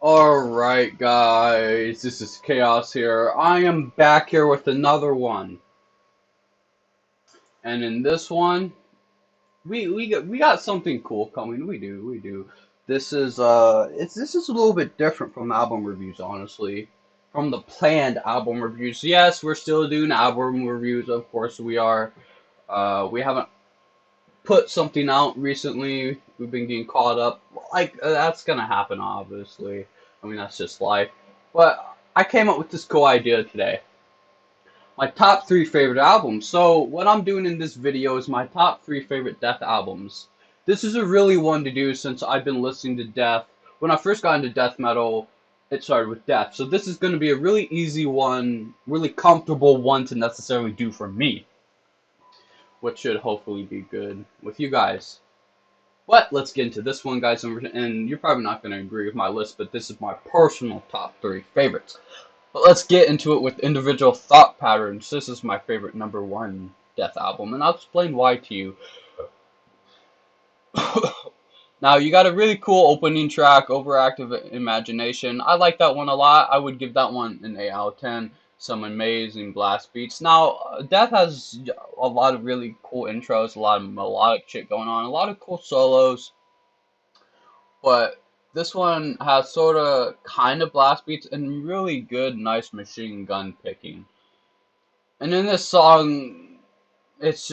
Alright guys, this is Chaos here. I am back here with another one. And in this one, we got something cool coming. We do. This is a little bit different from album reviews, honestly. From the planned album reviews. Yes, we're still doing album reviews, of course we are. We haven't put something out recently. We've been getting caught up. That's gonna happen, obviously. I mean, that's just life. But I came up with this cool idea today. My top three favorite albums. So what I'm doing in this video is my top three favorite Death albums. This is a really one to do since I've been listening to Death. When I first got into death metal, it started with Death. So this is going to be a really easy one, really comfortable one to necessarily do for me, which should hopefully be good with you guys. But let's get into this one, guys. And you're probably not going to agree with my list, but this is my personal top three favorites. But let's get into it with individual thought patterns. This is my favorite number one Death album, and I'll explain why to you. Now, you got a really cool opening track, Overactive Imagination. I like that one a lot. I would give that one an 8 out of 10. Some amazing blast beats. Now, Death has a lot of really cool intros, a lot of melodic shit going on, a lot of cool solos, but this one has sort of kind of blast beats and really good, nice machine gun picking. And in this song, it's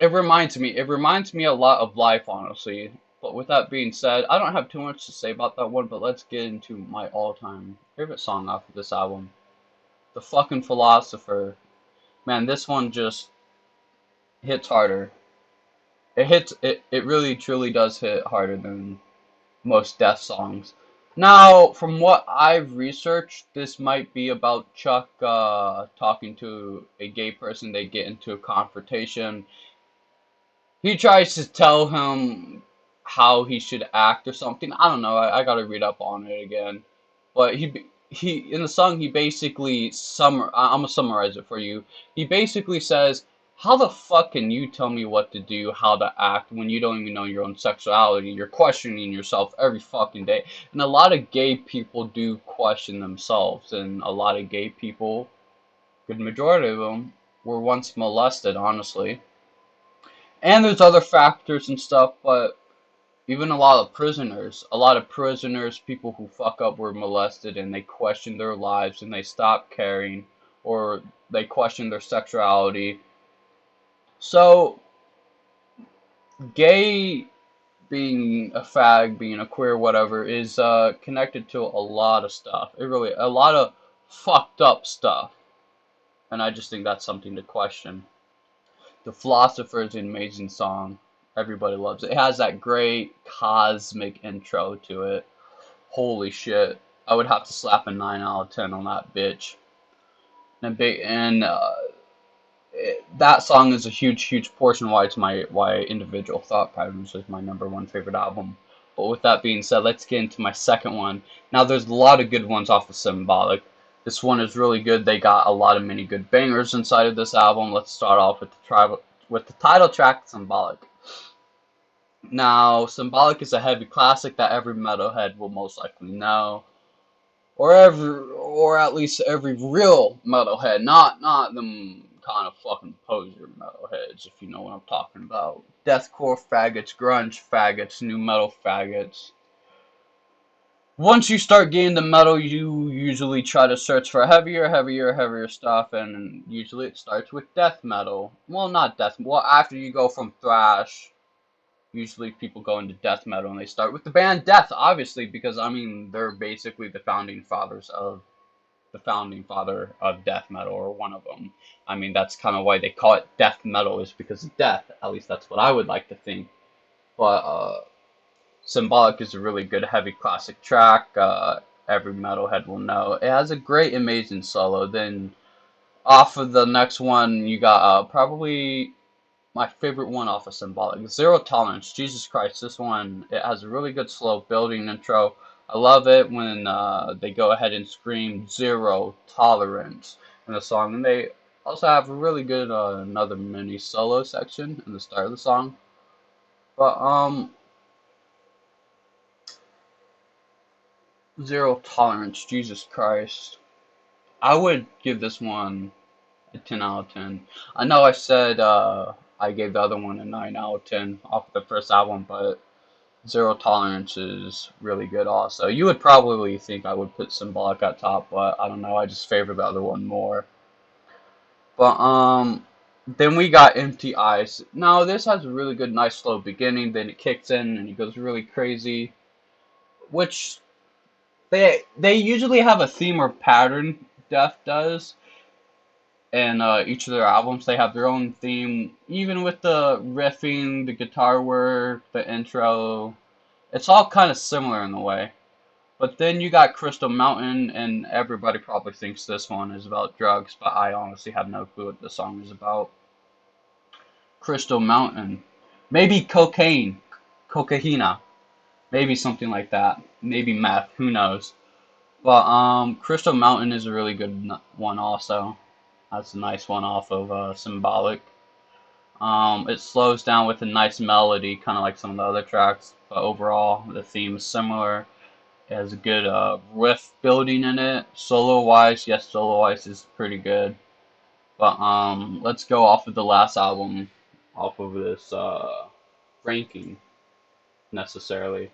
it reminds me a lot of life, honestly. But with that being said, I don't have too much to say about that one, but let's get into my all-time favorite song off of this album. The fucking Philosopher. Man, this one just hits harder. It really truly does hit harder than most Death songs. Now, from what I've researched, this might be about Chuck talking to a gay person. They get into a confrontation. He tries to tell him how he should act or something. I don't know. I gotta read up on it again. But he in the song he basically I'm gonna summarize it for you. He basically says, "How the fuck can you tell me what to do, how to act when you don't even know your own sexuality? You're questioning yourself every fucking day." And a lot of gay people do question themselves, and a lot of gay people, good majority of them, were once molested, honestly. And there's other factors and stuff, but even a lot of prisoners, people who fuck up were molested and they question their lives and they stop caring or they question their sexuality. So, gay being a fag, being a queer, whatever, is connected to a lot of stuff. A lot of fucked up stuff. And I just think that's something to question. The Philosopher is an amazing song. Everybody loves it. It has that great cosmic intro to it. Holy shit. I would have to slap a 9 out of 10 on that bitch. That song is a huge portion why Individual Thought Patterns is my number one favorite album. But with that being said, let's get into my second one. Now, there's a lot of good ones off of Symbolic. This one is really good. They got a lot of many good bangers inside of this album. Let's start off with the title track, Symbolic. Now, Symbolic is a heavy classic that every metalhead will most likely know, or at least every real metalhead, not them kind of fucking poser metalheads, if you know what I'm talking about. Deathcore faggots, grunge faggots, new metal faggots. Once you start getting the metal, you usually try to search for heavier stuff, and usually it starts with death metal. Well, not death. Well, after you go from thrash, usually people go into death metal and they start with the band Death, obviously, because I mean they're basically the founding father of death metal, or one of them. I mean that's kind of why they call it death metal, is because of death. At least that's what I would like to think. But Symbolic is a really good heavy classic track. Every metalhead will know. It has a great, amazing solo. Then off of the next one, you got probably my favorite one off of Symbolic, Zero Tolerance. Jesus Christ, this one, it has a really good slow building intro. I love it when they go ahead and scream Zero Tolerance in the song. And they also have a really good another mini solo section in the start of the song. But Zero Tolerance, Jesus Christ. I would give this one a 10 out of 10. I know I said I gave the other one a 9 out of 10 off of the first album, but Zero Tolerance is really good also. You would probably think I would put Symbolic at top, but I don't know, I just favor the other one more. But then we got Empty Eyes. Now this has a really good nice slow beginning, then it kicks in and it goes really crazy, which they usually have a theme or pattern. Death does, and each of their albums they have their own theme. Even with the riffing, the guitar work, the intro, it's all kind of similar in a way. But then you got Crystal Mountain, and everybody probably thinks this one is about drugs, but I honestly have no clue what the song is about. Crystal Mountain, maybe cocaine, cocaina, maybe something like that, maybe meth, who knows. But Crystal Mountain is a really good one also. That's a nice one off of Symbolic. It slows down with a nice melody, kind of like some of the other tracks, but overall the theme is similar. It has a good riff building in it. Solo wise, yes, solo wise is pretty good. But let's go off of the last album, off of this ranking necessarily.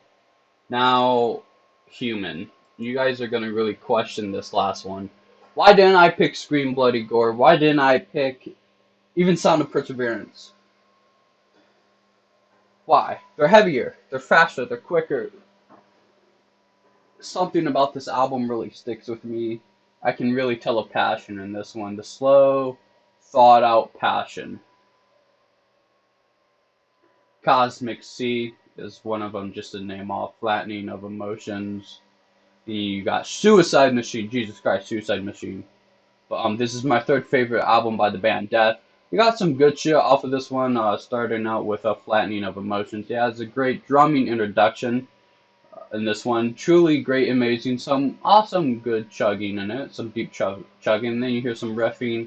Now, Human. You guys are gonna really question this last one. Why didn't I pick Scream Bloody Gore? Why didn't I pick even Sound of Perseverance? Why? They're heavier, they're faster, they're quicker. Something about this album really sticks with me. I can really tell a passion in this one. The slow, thought out passion. Cosmic Sea is one of them, just to name off. Flattening of Emotions. You got Suicide Machine. Jesus Christ, Suicide Machine. But this is my third favorite album by the band Death. You got some good shit off of this one, starting out with a Flattening of Emotions. It has a great drumming introduction in this one. Truly great, amazing. Some awesome good chugging in it. Some deep chugging. And then you hear some riffing.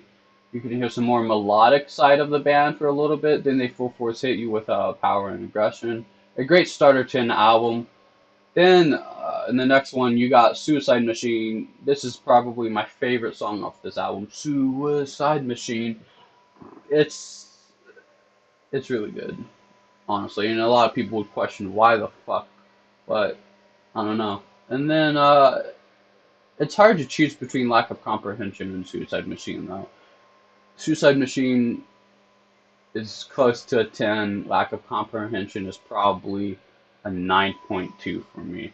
You can hear some more melodic side of the band for a little bit. Then they full force hit you with power and aggression. A great starter to an album. Then in the next one, you got Suicide Machine. This is probably my favorite song off this album. Suicide Machine. It's it's really good, honestly. And a lot of people would question why the fuck, but I don't know. And then it's hard to choose between Lack of Comprehension and Suicide Machine, though. Suicide Machine is close to a 10. Lack of Comprehension is probably a 9.2 for me.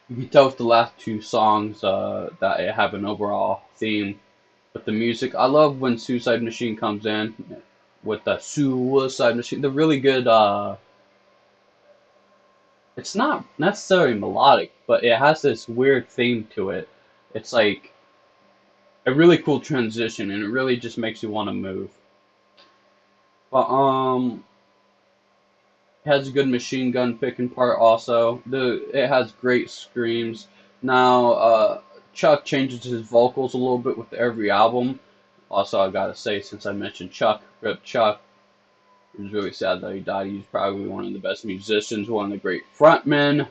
You can tell with the last two songs that it have an overall theme. But the music, I love when Suicide Machine comes in with the Suicide Machine. The really good, it's not necessarily melodic, but it has this weird theme to it. It's like a really cool transition, and it really just makes you want to move. But it has a good machine gun picking part also. It has great screams. Now Chuck changes his vocals a little bit with every album. Also, I gotta say, since I mentioned Chuck, Rip Chuck, it was really sad that he died. He's probably one of the best musicians, one of the great frontmen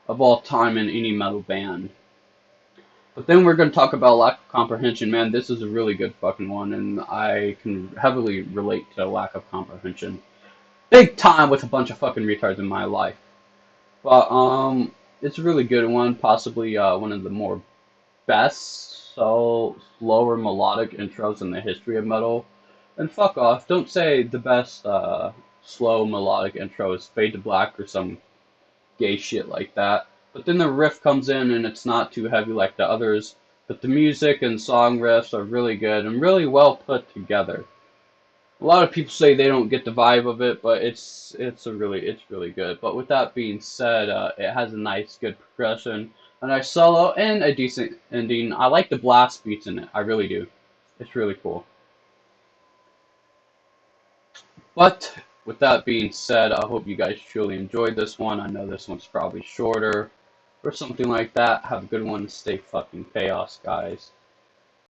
of all time in any metal band. But then we're going to talk about Lack of Comprehension. Man, this is a really good fucking one, and I can heavily relate to Lack of Comprehension. Big time with a bunch of fucking retards in my life. But, it's a really good one, possibly one of the more best, so slower melodic intros in the history of metal. And fuck off, don't say the best slow melodic intro is Fade to Black or some gay shit like that. But then the riff comes in and it's not too heavy like the others. But the music and song riffs are really good and really well put together. A lot of people say they don't get the vibe of it, but it's really good. But with that being said, it has a nice, good progression, a nice solo, and a decent ending. I like the blast beats in it. I really do. It's really cool. But with that being said, I hope you guys truly enjoyed this one. I know this one's probably shorter or something like that. Have a good one. Stay fucking chaos, guys.